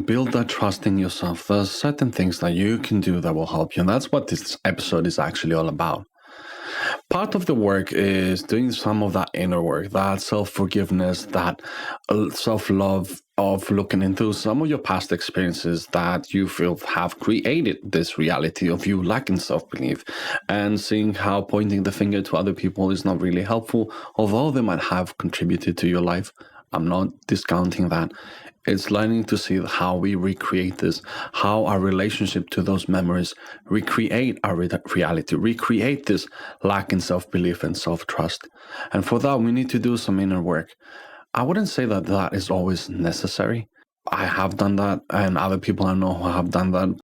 and build that trust in yourself, there's certain things that you can do that will help you. And that's what this episode is actually all about. Part of the work is doing some of that inner work, that self-forgiveness, that self-love, of looking into some of your past experiences that you feel have created this reality of you lacking self-belief, and seeing how pointing the finger to other people is not really helpful, although they might have contributed to your life. I'm not discounting that. It's learning to see how we recreate this, how our relationship to those memories recreate our reality, recreate this lack in self-belief and self-trust. And for that, we need to do some inner work. I wouldn't say that that is always necessary. I have done that, and other people I know who have done that.